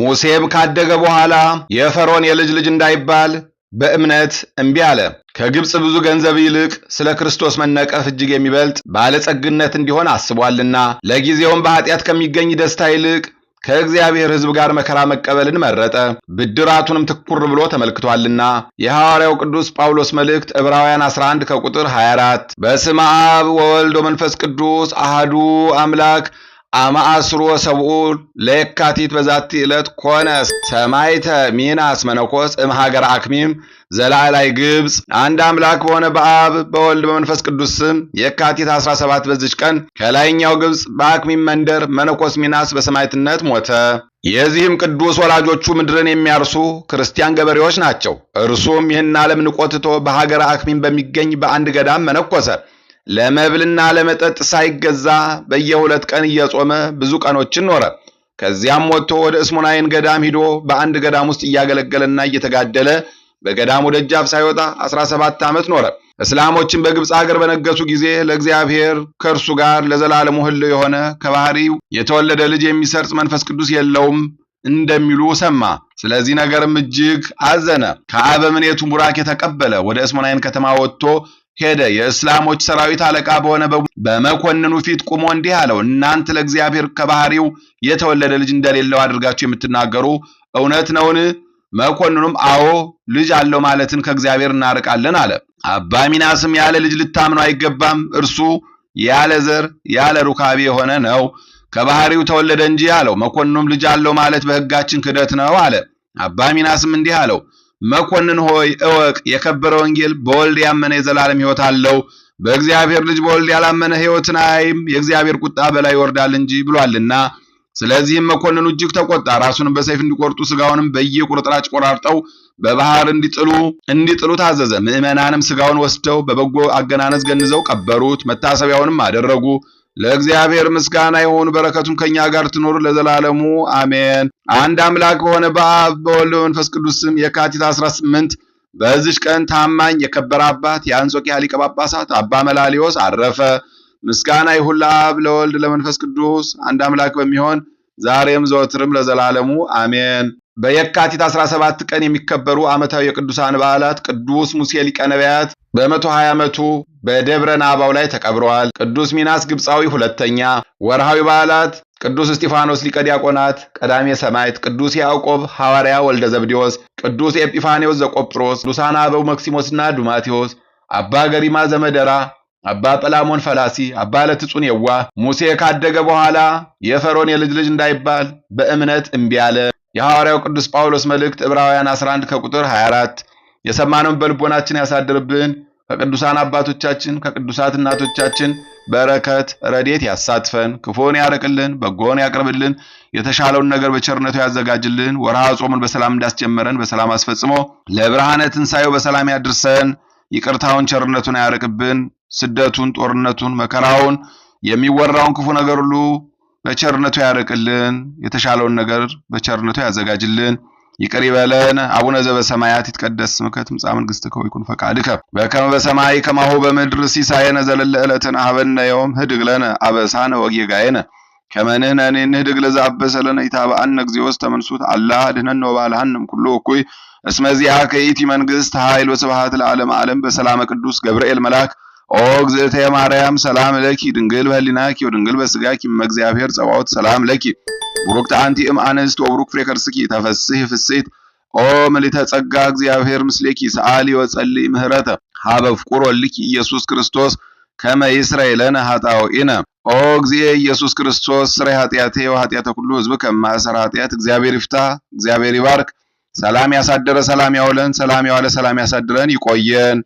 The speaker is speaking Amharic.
ሙሴም ካደገ በኋላ የፈርዖን የልጅ ልጅ እንዳይባል በእምነት እምቢ አለ። ከግብፅ ብዙ ገንዘብ ይልቅ ስለ ክርስቶስ መነቀፍ እጅግ የሚበልጥ ባለጸግነት እንዲሆን አስቧልና ለጊዜውም በኃጢአት ከሚገኝ ደስታ ይልቅ ከእግዚአብሔር ሕዝብ ጋር መከራ መቀበልን መረጠ። ብድራቱንም ትኩር ብሎ ተመልክቷልና። የሐዋርያው ቅዱስ ጳውሎስ መልእክት ዕብራውያን 11 ከቁጥር 24 በስመ አብ ወወልድ ወመንፈስ ቅዱስ አሃዱ አምላክ አማአስሮ ሰብኡ ለየካቲት በዛቲ ዕለት ኮነ ሰማይተ ሚናስ መነኮስ እምሃገር አክሚም ዘላዕላይ ግብፅ። አንድ አምላክ በሆነ በአብ በወልድ በመንፈስ ቅዱስ ስም የካቲት 17 በዚች ቀን ከላይኛው ግብፅ በአክሚም መንደር መነኮስ ሚናስ በሰማዕትነት ሞተ። የዚህም ቅዱስ ወላጆቹ ምድርን የሚያርሱ ክርስቲያን ገበሬዎች ናቸው። እርሱም ይህን ዓለም ንቆ ትቶ በሀገረ አክሚም በሚገኝ በአንድ ገዳም መነኮሰ። ለመብልና ለመጠጥ ሳይገዛ በየ2 ቀን እየጾመ ብዙ ቀኖችን ኖረ። ከዚያም ወጥቶ ወደ እስሙናይን ገዳም ሂዶ በአንድ ገዳም ውስጥ እያገለገለና እየተጋደለ በገዳሙ ደጃፍ ሳይወጣ 17 ዓመት ኖረ። እስላሞችን በግብፅ ሀገር በነገሱ ጊዜ ለእግዚአብሔር ከእርሱ ጋር ለዘላለሙ ሕልው የሆነ ከባህሪው የተወለደ ልጅ የሚሰርጽ መንፈስ ቅዱስ የለውም እንደሚሉ ሰማ። ስለዚህ ነገርም እጅግ አዘነ። ከአበምኔቱ ቡራኬ ተቀበለ። ወደ እስሙናይን ከተማ ወጥቶ ሄደ። የእስላሞች ሰራዊት አለቃ በሆነ በመኮንኑ ፊት ቆሞ እንዲህ አለው፣ እናንተ ለእግዚአብሔር ከባህሪው የተወለደ ልጅ እንደሌለው አድርጋችሁ የምትናገሩ እውነት ነውን? መኮንኑም አዎ ልጅ አለው ማለትን ከእግዚአብሔር እናርቃለን አለ። አባ ሚናስም ያለ ልጅ ልታምኑ አይገባም፣ እርሱ ያለ ዘር ያለ ሩካቤ የሆነ ነው፣ ከባህሪው ተወለደ እንጂ አለው። መኮንኑም ልጅ አለው ማለት በሕጋችን ክደት ነው አለ። አባ ሚናስም እንዲህ አለው፣ መኮንን ሆይ እወቅ፣ የከበረ ወንጌል በወልድ ያመነ የዘላለም ሕይወት አለው። በእግዚአብሔር ልጅ በወልድ ያላመነ ሕይወትን አያይም፣ የእግዚአብሔር ቁጣ በላይ ይወርዳል እንጂ ብሏልና። ስለዚህም መኮንኑ እጅግ ተቆጣ። ራሱንም በሰይፍ እንዲቆርጡ ስጋውንም በየቁርጥራጭ ቆራርጠው በባህር እንዲጥሉ ታዘዘ። ምዕመናንም ስጋውን ወስደው በበጎ አገናነዝ ገንዘው ቀበሩት። መታሰቢያውንም አደረጉ። ለእግዚአብሔር ምስጋና ይሁን፣ በረከቱም ከኛ ጋር ትኖር ለዘላለሙ አሜን። አንድ አምላክ በሆነ በአብ በወልድ በመንፈስ ቅዱስ ስም የካቲት 18 በዚች ቀን ታማኝ የከበረ አባት የአንጾኪያ ሊቀ ጳጳሳት አባ መላሊዮስ አረፈ። ምስጋና ይሁን ለአብ ለወልድ ለመንፈስ ቅዱስ አንድ አምላክ በሚሆን ዛሬም ዘወትርም ለዘላለሙ አሜን። በየካቲት 17 ቀን የሚከበሩ ዓመታዊ የቅዱሳን በዓላት ቅዱስ ሙሴ ሊቀ ነቢያት በ120 ዓመቱ በደብረ ናባው ላይ ተቀብረዋል። ቅዱስ ሚናስ ግብፃዊ ሁለተኛ። ወርሃዊ በዓላት ቅዱስ እስጢፋኖስ ሊቀ ዲያቆናት ቀዳሜ ሰማዕት፣ ቅዱስ ያዕቆብ ሐዋርያ ወልደ ዘብዴዎስ፣ ቅዱስ ኤጲፋንዮስ ዘቆጵሮስ፣ ቅዱሳን አበው መክሲሞስና ዱማቴዎስ፣ አባ ገሪማ ዘመደራ፣ አባ ጰላሞን ፈላሲ፣ አባ ለትጹን የዋህ። ሙሴ ካደገ በኋላ የፈርዖን የልጅ ልጅ እንዳይባል በእምነት እምቢ አለ። የሐዋርያው ቅዱስ ጳውሎስ መልእክት ዕብራውያን 11 ከቁጥር 24 የሰማነውን በልቦናችን ያሳድርብን። ከቅዱሳን አባቶቻችን ከቅዱሳት እናቶቻችን በረከት ረድኤት ያሳትፈን። ክፉን ያርቅልን፣ በጎን ያቅርብልን፣ የተሻለውን ነገር በቸርነቱ ያዘጋጅልን። ወርሃ ጾሙን በሰላም እንዳስጀመረን በሰላም አስፈጽሞ ለብርሃነ ትንሣኤው በሰላም ያድርሰን። ይቅርታውን ቸርነቱን ያርቅብን። ስደቱን፣ ጦርነቱን፣ መከራውን፣ የሚወራውን ክፉ ነገር ሁሉ በቸርነቱ ያርቅልን። የተሻለውን ነገር በቸርነቱ ያዘጋጅልን። ይቅር ይበለን። አቡነ ዘበሰማያት ይትቀደስ ስምከ ትምጻእ መንግሥትከ ወይኩን ፈቃድከ በከመ በሰማይ ከማሁ በምድር ሲሳየነ ዘለለ ዕለትነ ሀበነ ዮም ህድግ ለነ አበሳነ ወጌጋየነ ከመ ንሕነኒ ንህድግ ለዘአበሰ ለነ ኢታብአነ እግዚኦ ውስተ መንሱት አላ አድኅነነ ወባልሐነ እምኩሉ እኩይ እስመ ዚአከ ይእቲ መንግሥት ኃይል ወስብሐት ለዓለመ ዓለም። በሰላመ ቅዱስ ገብርኤል መልአክ ኦ እግዝእተ ማርያም ሰላም ለኪ ድንግል በህሊናኪ ወድንግል በስጋኪ እመእግዚአብሔር ጸባኦት ሰላም ለኪ ቡሩክት አንቲ እምአንስት ወቡሩክ ፍሬ ከርስኪ ተፈሥሒ ፍሥሕት ኦ ምልዕተ ጸጋ እግዚአብሔር ምስሌኪ ሰአሊ ወጸልይ ምህረተ ሀበ ፍቁር ወልኪ ኢየሱስ ክርስቶስ ከመ ይስረይ ለነ ኃጣውኢነ ኦ እግዚእ ኢየሱስ ክርስቶስ ስረይ ኃጢአቴ ወኃጢአተ ኩሉ ሕዝብ ከማሰር ኃጢአት እግዚአብሔር ይፍታ። እግዚአብሔር ይባርክ። ሰላም ያሳደረ ሰላም ያውለን፣ ሰላም ያዋለ ሰላም ያሳድረን። ይቆየን።